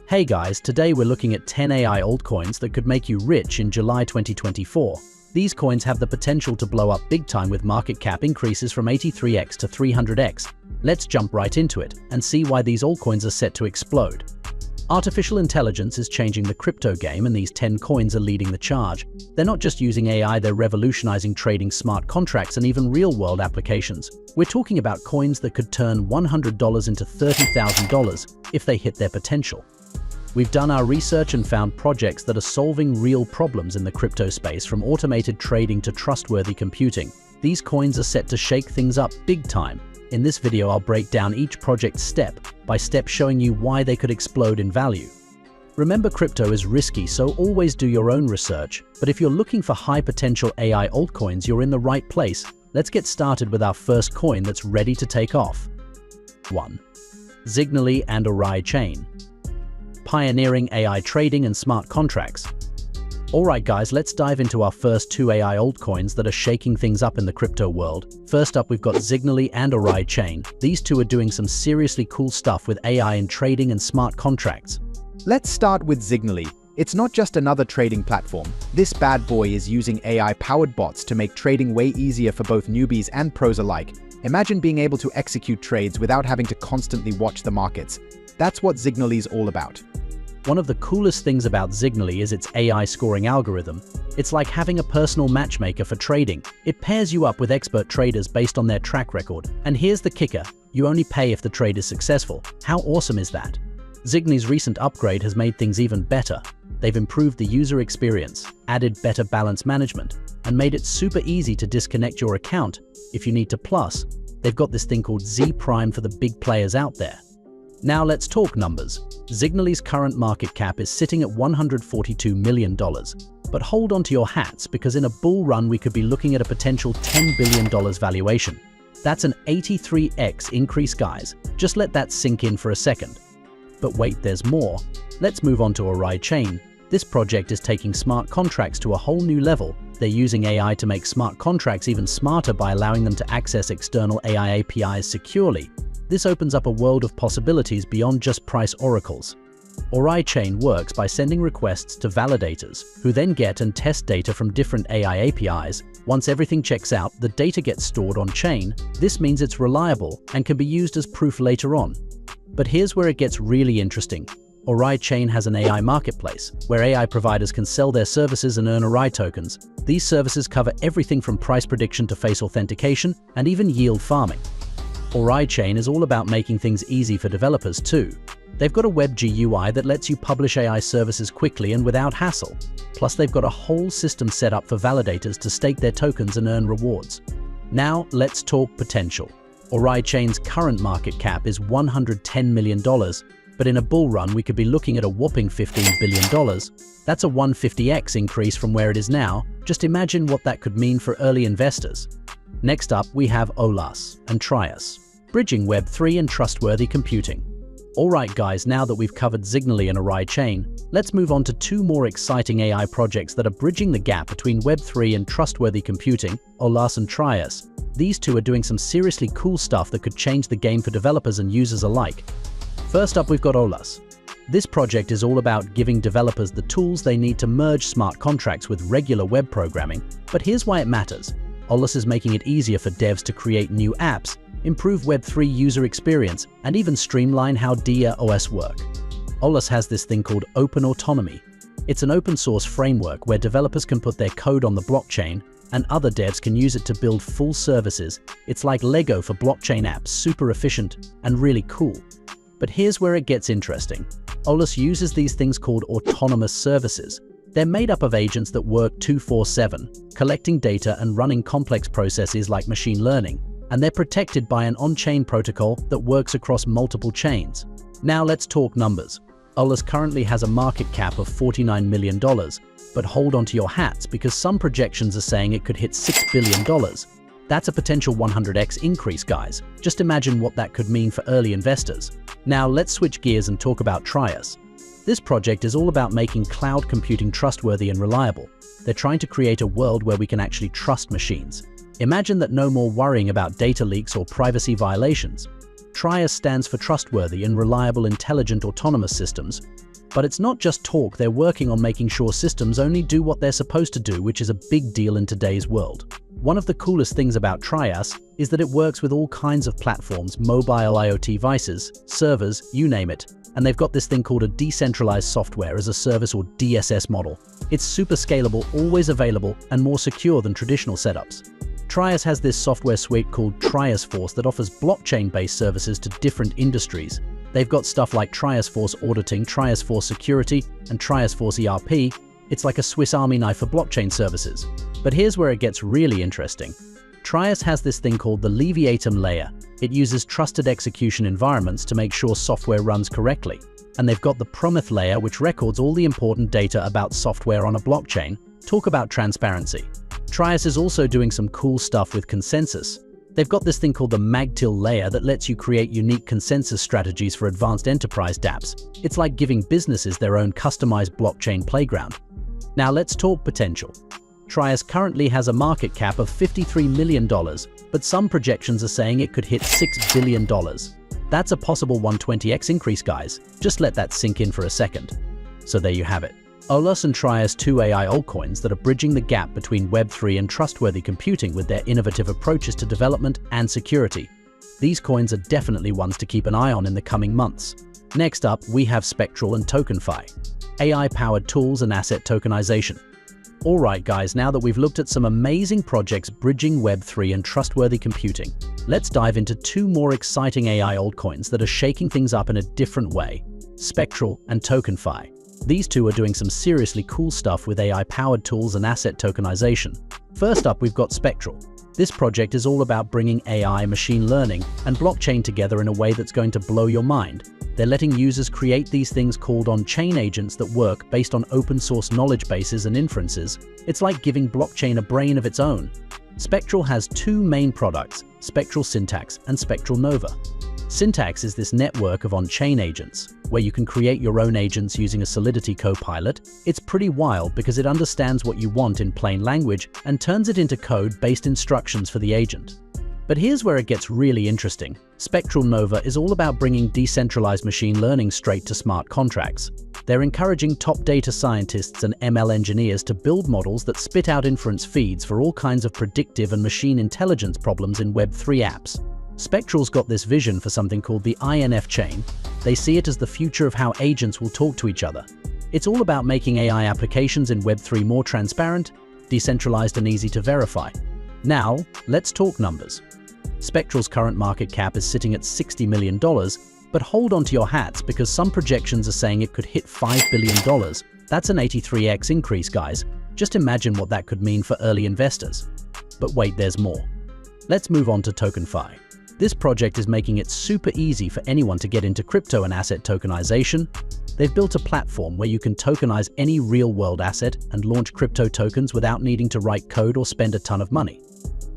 Hey guys, today we're looking at 10 AI altcoins that could make you rich in July 2024. These coins have the potential to blow up big time with market cap increases from 83x to 300x. Let's jump right into it and see why these altcoins are set to explode. Artificial intelligence is changing the crypto game, and these 10 coins are leading the charge. They're not just using AI, they're revolutionizing trading, smart contracts, and even real-world applications. We're talking about coins that could turn $100 into $30,000 if they hit their potential. We've done our research and found projects that are solving real problems in the crypto space, from automated trading to trustworthy computing. These coins are set to shake things up big time. In this video, I'll break down each project step by step, showing you why they could explode in value. Remember, crypto is risky, so always do your own research. But if you're looking for high potential AI altcoins, you're in the right place. Let's get started with our first coin that's ready to take off. 1. Zignally and AaiChain. Pioneering AI trading and smart contracts. Alright guys, let's dive into our first two AI altcoins that are shaking things up in the crypto world. First up, we've got Zignally and AaiChain. These two are doing some seriously cool stuff with AI in trading and smart contracts. Let's start with Zignally. It's not just another trading platform. This bad boy is using AI-powered bots to make trading way easier for both newbies and pros alike. Imagine being able to execute trades without having to constantly watch the markets. That's what Zignally's all about. One of the coolest things about Zignally is its AI scoring algorithm. It's like having a personal matchmaker for trading. It pairs you up with expert traders based on their track record. And here's the kicker: you only pay if the trade is successful. How awesome is that? Zignally's recent upgrade has made things even better. They've improved the user experience, added better balance management, and made it super easy to disconnect your account if you need to. Plus, they've got this thing called Z Prime for the big players out there. Now let's talk numbers. Zignally's current market cap is sitting at $142 million. But hold on to your hats, because in a bull run we could be looking at a potential $10 billion valuation. That's an 83x increase, guys. Just let that sink in for a second. But wait, there's more. Let's move on to AaiChain. This project is taking smart contracts to a whole new level. They're using AI to make smart contracts even smarter by allowing them to access external AI APIs securely. This opens up a world of possibilities beyond just price oracles. AaiChain works by sending requests to validators, who then get and test data from different AI APIs. Once everything checks out, the data gets stored on chain. This means it's reliable and can be used as proof later on. But here's where it gets really interesting. AaiChain has an AI marketplace, where AI providers can sell their services and earn Aai tokens. These services cover everything from price prediction to face authentication and even yield farming. AaiChain is all about making things easy for developers too. They've got a web GUI that lets you publish AI services quickly and without hassle. Plus, they've got a whole system set up for validators to stake their tokens and earn rewards. Now, let's talk potential. AaiChain's current market cap is $110 million, but in a bull run we could be looking at a whopping $15 billion. That's a 150x increase from where it is now. Just imagine what that could mean for early investors. Next up, we have Olas and Trias, bridging Web3 and trustworthy computing. Alright guys, now that we've covered Zignally and AaiChain, let's move on to two more exciting AI projects that are bridging the gap between Web3 and trustworthy computing, Olas and Trias. These two are doing some seriously cool stuff that could change the game for developers and users alike. First up, we've got Olas. This project is all about giving developers the tools they need to merge smart contracts with regular web programming. But here's why it matters. Olas is making it easier for devs to create new apps, improve Web3 user experience, and even streamline how DAOs work. Olas has this thing called Open Autonomy. It's an open source framework where developers can put their code on the blockchain and other devs can use it to build full services. It's like Lego for blockchain apps, super efficient and really cool. But here's where it gets interesting. Olas uses these things called autonomous services. They're made up of agents that work 24/7, collecting data and running complex processes like machine learning, and they're protected by an on-chain protocol that works across multiple chains. Now let's talk numbers. Olas currently has a market cap of $49 million, but hold on to your hats, because some projections are saying it could hit $6 billion. That's a potential 100x increase, guys. Just imagine what that could mean for early investors. Now let's switch gears and talk about Trias. This project is all about making cloud computing trustworthy and reliable. They're trying to create a world where we can actually trust machines. Imagine that, no more worrying about data leaks or privacy violations. Trias stands for Trustworthy and Reliable Intelligent Autonomous Systems. But it's not just talk, they're working on making sure systems only do what they're supposed to do, which is a big deal in today's world. One of the coolest things about Trias is that it works with all kinds of platforms, mobile IoT devices, servers, you name it. And they've got this thing called a decentralized software as a service or DSS model. It's super scalable, always available, and more secure than traditional setups. Trias has this software suite called Trias Force that offers blockchain-based services to different industries. They've got stuff like Trias Force Auditing, Trias Force Security, and Trias Force ERP. It's like a Swiss Army knife for blockchain services. But here's where it gets really interesting. Trias has this thing called the Leviatum layer. It uses trusted execution environments to make sure software runs correctly. And they've got the Prometheus layer, which records all the important data about software on a blockchain. Talk about transparency. Trias is also doing some cool stuff with consensus. They've got this thing called the Magtil layer that lets you create unique consensus strategies for advanced enterprise dApps. It's like giving businesses their own customized blockchain playground. Now let's talk potential. Trias currently has a market cap of $53 million, but some projections are saying it could hit $6 billion. That's a possible 120x increase, guys. Just let that sink in for a second. So there you have it. Olas and Trias, two AI altcoins that are bridging the gap between Web3 and trustworthy computing with their innovative approaches to development and security. These coins are definitely ones to keep an eye on in the coming months. Next up, we have Spectral and TokenFi, AI-powered tools and asset tokenization. Alright guys, now that we've looked at some amazing projects bridging Web3 and trustworthy computing, let's dive into two more exciting AI altcoins that are shaking things up in a different way, Spectral and TokenFi. These two are doing some seriously cool stuff with AI-powered tools and asset tokenization. First up, we've got Spectral. This project is all about bringing AI, machine learning, and blockchain together in a way that's going to blow your mind. They're letting users create these things called on-chain agents that work based on open-source knowledge bases and inferences. It's like giving blockchain a brain of its own. Spectral has two main products, Spectral Syntax and Spectral Nova. Syntax is this network of on-chain agents, where you can create your own agents using a Solidity copilot. It's pretty wild because it understands what you want in plain language and turns it into code-based instructions for the agent. But here's where it gets really interesting. Spectral Nova is all about bringing decentralized machine learning straight to smart contracts. They're encouraging top data scientists and ML engineers to build models that spit out inference feeds for all kinds of predictive and machine intelligence problems in Web3 apps. Spectral's got this vision for something called the INF chain. They see it as the future of how agents will talk to each other. It's all about making AI applications in Web3 more transparent, decentralized, and easy to verify. Now, let's talk numbers. Spectral's current market cap is sitting at $60 million, but hold on to your hats because some projections are saying it could hit $5 billion. That's an 83x increase, guys. Just imagine what that could mean for early investors. But wait, there's more. Let's move on to TokenFi. This project is making it super easy for anyone to get into crypto and asset tokenization. They've built a platform where you can tokenize any real-world asset and launch crypto tokens without needing to write code or spend a ton of money.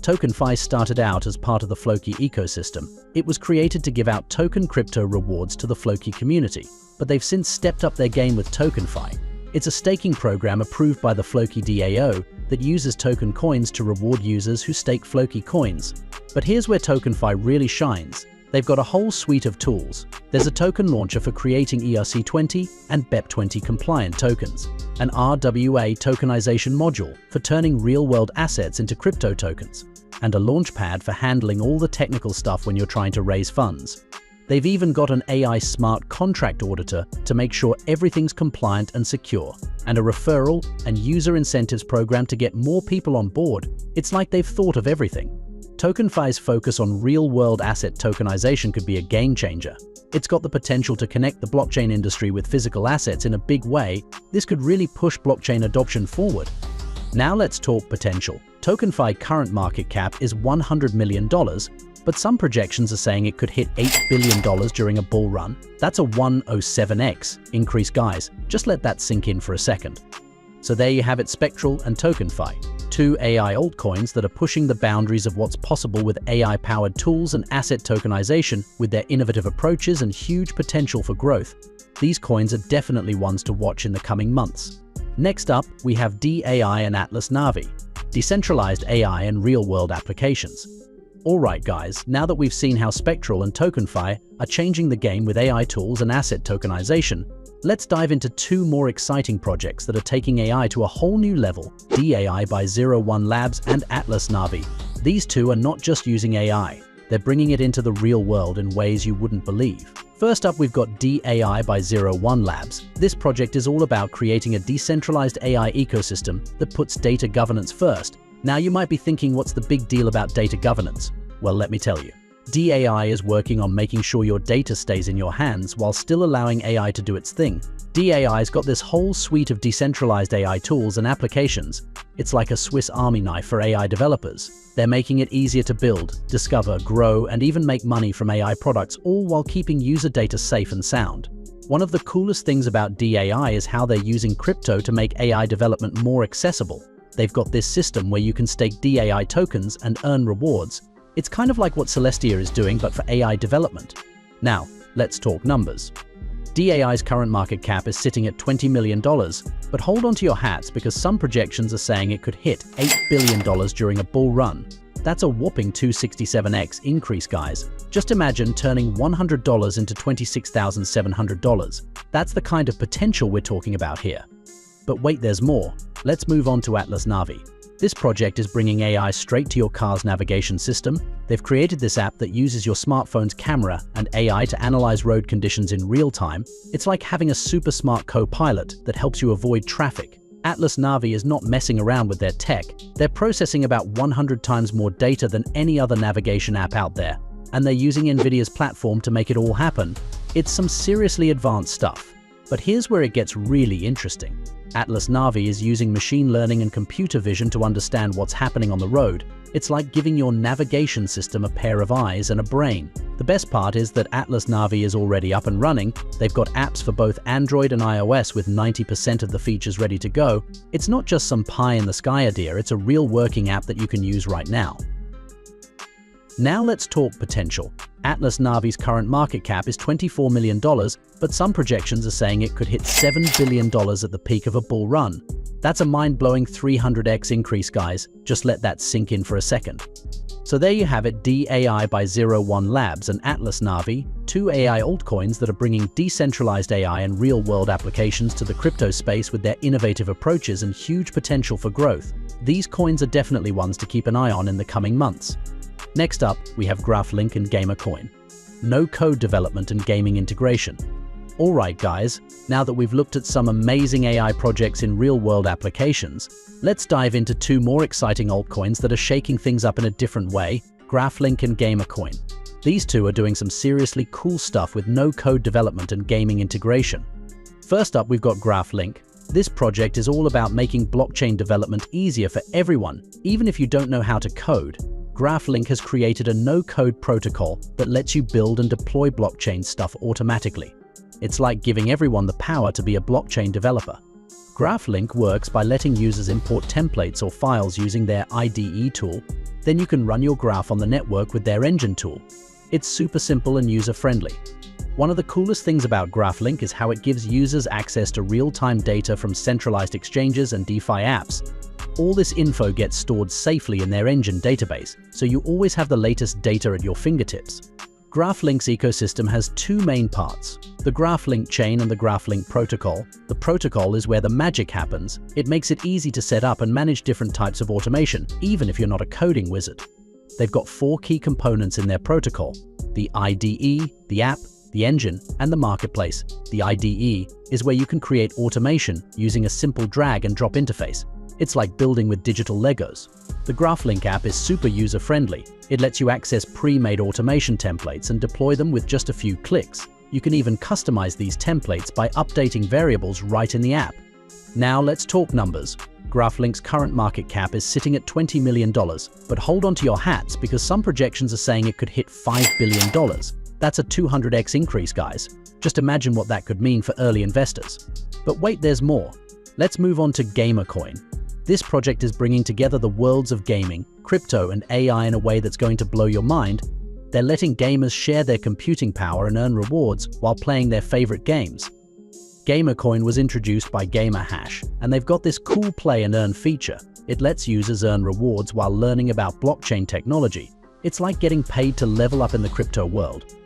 TokenFi started out as part of the Floki ecosystem. It was created to give out token crypto rewards to the Floki community, but they've since stepped up their game with TokenFi. It's a staking program approved by the Floki DAO that uses token coins to reward users who stake Floki coins. But here's where TokenFi really shines. They've got a whole suite of tools. There's a token launcher for creating ERC20 and BEP20 compliant tokens, an RWA tokenization module for turning real-world assets into crypto tokens, and a launchpad for handling all the technical stuff when you're trying to raise funds. They've even got an AI smart contract auditor to make sure everything's compliant and secure, and a referral and user incentives program to get more people on board. It's like they've thought of everything. TokenFi's focus on real-world asset tokenization could be a game changer. It's got the potential to connect the blockchain industry with physical assets in a big way. This could really push blockchain adoption forward. Now let's talk potential. TokenFi current market cap is $100 million, but some projections are saying it could hit $8 billion during a bull run. That's a 107x increase, guys. Just let that sink in for a second. So there you have it, Spectral and TokenFi, two AI altcoins that are pushing the boundaries of what's possible with AI-powered tools and asset tokenization with their innovative approaches and huge potential for growth. These coins are definitely ones to watch in the coming months. Next up, we have DAI and Atlas Navi, decentralized AI and real-world applications. Alright guys, now that we've seen how Spectral and TokenFi are changing the game with AI tools and asset tokenization, let's dive into two more exciting projects that are taking AI to a whole new level, DAI by 01 Labs and Atlas Navi. These two are not just using AI, they're bringing it into the real world in ways you wouldn't believe. First up, we've got DAI by 01 Labs. This project is all about creating a decentralized AI ecosystem that puts data governance first. Now you might be thinking, what's the big deal about data governance? Well, let me tell you. DAI is working on making sure your data stays in your hands while still allowing AI to do its thing. DAI's got this whole suite of decentralized AI tools and applications. It's like a Swiss Army knife for AI developers. They're making it easier to build, discover, grow, and even make money from AI products, all while keeping user data safe and sound. One of the coolest things about DAI is how they're using crypto to make AI development more accessible. They've got this system where you can stake DAI tokens and earn rewards. It's kind of like what Celestia is doing, but for AI development. Now, let's talk numbers. DAI's current market cap is sitting at $20 million, but hold on to your hats because some projections are saying it could hit $8 billion during a bull run. That's a whopping 267x increase, guys. Just imagine turning $100 into $26,700. That's the kind of potential we're talking about here. But wait, there's more. Let's move on to Atlas Navi. This project is bringing AI straight to your car's navigation system. They've created this app that uses your smartphone's camera and AI to analyze road conditions in real time. It's like having a super smart co-pilot that helps you avoid traffic. Atlas Navi is not messing around with their tech. They're processing about 100 times more data than any other navigation app out there, and they're using NVIDIA's platform to make it all happen. It's some seriously advanced stuff. But here's where it gets really interesting. Atlas Navi is using machine learning and computer vision to understand what's happening on the road. It's like giving your navigation system a pair of eyes and a brain. The best part is that Atlas Navi is already up and running. They've got apps for both Android and iOS with 90% of the features ready to go. It's not just some pie-in-the-sky idea, it's a real working app that you can use right now. Now let's talk potential. Atlas Navi's current market cap is $24 million, but some projections are saying it could hit $7 billion at the peak of a bull run. That's a mind-blowing 300x increase, guys. Just let that sink in for a second. So there you have it, DAI by 01 Labs and Atlas Navi, two AI altcoins that are bringing decentralized AI and real-world applications to the crypto space with their innovative approaches and huge potential for growth. These coins are definitely ones to keep an eye on in the coming months. Next up, we have Graphlink and Gamercoin. No-code development and gaming integration. Alright guys, now that we've looked at some amazing AI projects in real-world applications, let's dive into two more exciting altcoins that are shaking things up in a different way, Graphlink and Gamercoin. These two are doing some seriously cool stuff with no-code development and gaming integration. First up, we've got Graphlink. This project is all about making blockchain development easier for everyone, even if you don't know how to code. Graphlink has created a no-code protocol that lets you build and deploy blockchain stuff automatically. It's like giving everyone the power to be a blockchain developer. Graphlink works by letting users import templates or files using their IDE tool. Then you can run your graph on the network with their engine tool. It's super simple and user-friendly. One of the coolest things about Graphlink is how it gives users access to real-time data from centralized exchanges and DeFi apps. All this info gets stored safely in their engine database, so you always have the latest data at your fingertips. Graphlink's ecosystem has two main parts, the Graphlink chain and the Graphlink protocol. The protocol is where the magic happens. It makes it easy to set up and manage different types of automation, even if you're not a coding wizard. They've got four key components in their protocol: the IDE, the app, the engine, and the marketplace. The IDE is where you can create automation using a simple drag and drop interface. It's like building with digital Legos. The Graphlink app is super user-friendly. It lets you access pre-made automation templates and deploy them with just a few clicks. You can even customize these templates by updating variables right in the app. Now let's talk numbers. Graphlink current market cap is sitting at $20 million, but hold on to your hats because some projections are saying it could hit $5 billion. That's a 200x increase, guys. Just imagine what that could mean for early investors. But wait, there's more. Let's move on to Gamercoin. This project is bringing together the worlds of gaming, crypto, and AI in a way that's going to blow your mind. They're letting gamers share their computing power and earn rewards while playing their favorite games. Gamercoin was introduced by GamerHash, and they've got this cool play and earn feature. It lets users earn rewards while learning about blockchain technology. It's like getting paid to level up in the crypto world.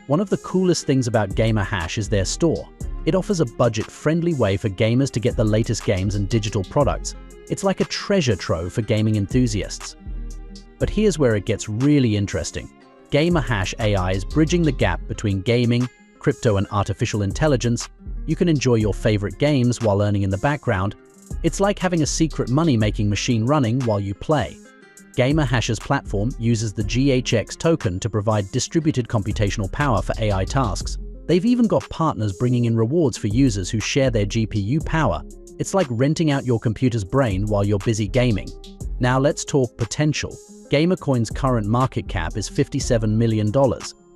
One of the coolest things about GamerHash is their store. It offers a budget-friendly way for gamers to get the latest games and digital products. It's like a treasure trove for gaming enthusiasts. But here's where it gets really interesting. GamerHash AI is bridging the gap between gaming, crypto, and artificial intelligence. You can enjoy your favorite games while earning in the background. It's like having a secret money-making machine running while you play. GamerHash's platform uses the GHX token to provide distributed computational power for AI tasks. They've even got partners bringing in rewards for users who share their GPU power. It's like renting out your computer's brain while you're busy gaming. Now let's talk potential. Gamercoin's current market cap is $57 million,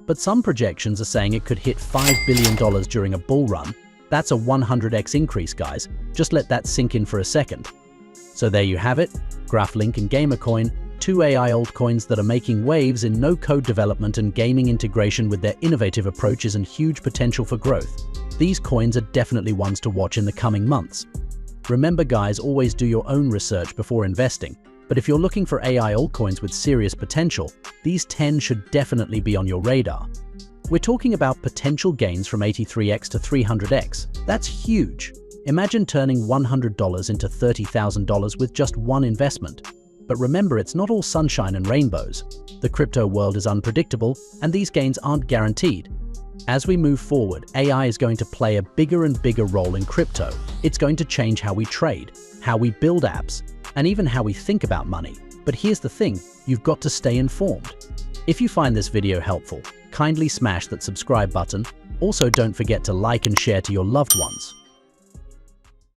but some projections are saying it could hit $5 billion during a bull run. That's a 100x increase, guys. Just let that sink in for a second. So there you have it, Graphlink and Gamercoin, two AI altcoins that are making waves in no-code development and gaming integration with their innovative approaches and huge potential for growth. These coins are definitely ones to watch in the coming months. Remember guys, always do your own research before investing. But if you're looking for AI altcoins with serious potential, these 10 should definitely be on your radar. We're talking about potential gains from 83x to 300x. That's huge. Imagine turning $100 into $30,000 with just one investment. But remember, it's not all sunshine and rainbows. The crypto world is unpredictable, and these gains aren't guaranteed. As we move forward, AI is going to play a bigger and bigger role in crypto. It's going to change how we trade, how we build apps, and even how we think about money. But here's the thing, you've got to stay informed. If you find this video helpful, kindly smash that subscribe button. Also, don't forget to like and share to your loved ones.